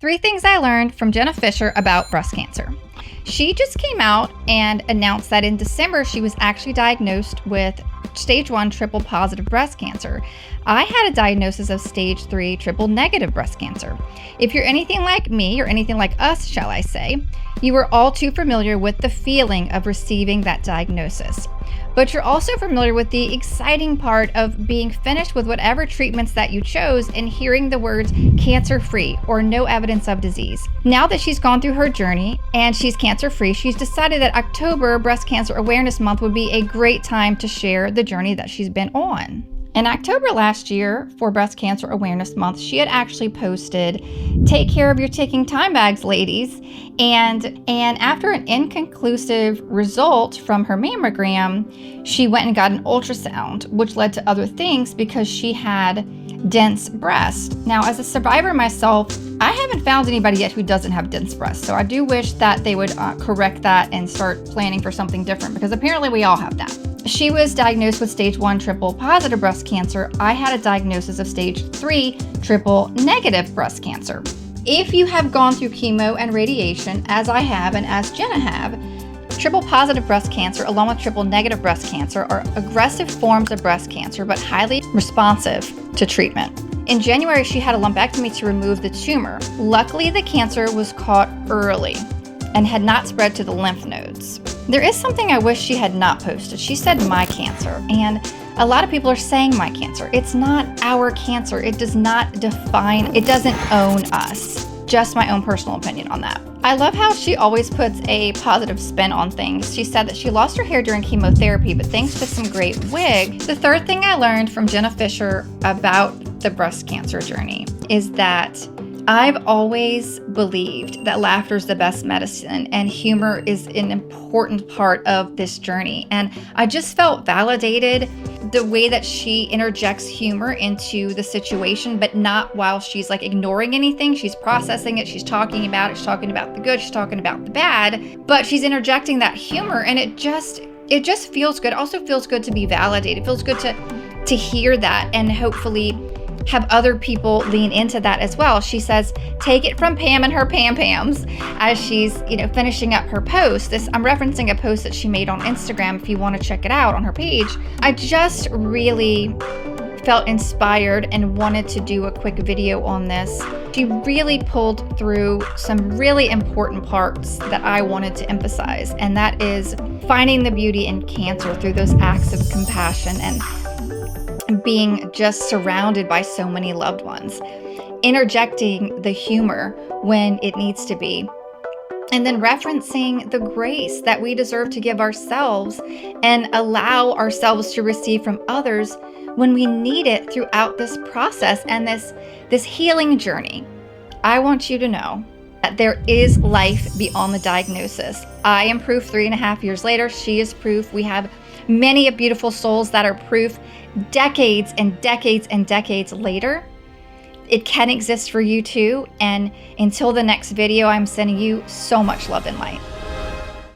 3 things I learned from Jenna Fischer about breast cancer. She just came out and announced that in December she was actually diagnosed with stage 1 triple positive breast cancer. I had a diagnosis of stage 3 triple negative breast cancer. If you're anything like me, or anything like us, shall I say, you are all too familiar with the feeling of receiving that diagnosis. But you're also familiar with the exciting part of being finished with whatever treatments that you chose and hearing the words cancer-free or no evidence of disease. Now that she's gone through her journey and she's cancer-free, she's decided that October, Breast Cancer Awareness Month, would be a great time to share the journey that she's been on. In October last year, for Breast Cancer Awareness Month, she had actually posted, "Take care of your ticking time bags, ladies." And after an inconclusive result from her mammogram, she went and got an ultrasound, which led to other things because she had dense breast. Now, as a survivor myself, I haven't found anybody yet who doesn't have dense breast. So I do wish that they would correct that and start planning for something different, because apparently we all have that. She was diagnosed with stage 1 triple positive breast cancer. I had a diagnosis of stage 3 triple negative breast cancer. If you have gone through chemo and radiation, as I have and as Jenna have, triple positive breast cancer along with triple negative breast cancer are aggressive forms of breast cancer, but highly responsive to treatment. In January, she had a lumpectomy to remove the tumor. Luckily, the cancer was caught early and had not spread to the lymph nodes. There is something I wish she had not posted. She said my cancer, and a lot of people are saying my cancer. It's not our cancer. It does not define, it doesn't own us. Just my own personal opinion on that. I love how she always puts a positive spin on things. She said that she lost her hair during chemotherapy, but thanks to some great wig. The third thing I learned from Jenna Fischer about the breast cancer journey is that I've always believed that laughter is the best medicine and humor is an important part of this journey. And I just felt validated the way that she interjects humor into the situation, but not while she's like ignoring anything. She's processing it. She's talking about it. She's talking about the good. She's talking about the bad, but she's interjecting that humor, and it just feels good. It also feels good to be validated. It feels good to hear that, and hopefully have other people lean into that as well. She says, take it from Pam and her Pam Pams as she's, finishing up her post. I'm referencing a post that she made on Instagram if you want to check it out on her page. I just really felt inspired and wanted to do a quick video on this. She really pulled through some really important parts that I wanted to emphasize, and that is finding the beauty in cancer through those acts of compassion and being just surrounded by so many loved ones, interjecting the humor when it needs to be, and then referencing the grace that we deserve to give ourselves and allow ourselves to receive from others when we need it throughout this process and this healing journey. I want you to know that there is life beyond the diagnosis. I am proof 3.5 years later. She is proof. We have many beautiful souls that are proof decades and decades and decades later. It can exist for you too. And until the next video, I'm sending you so much love and light.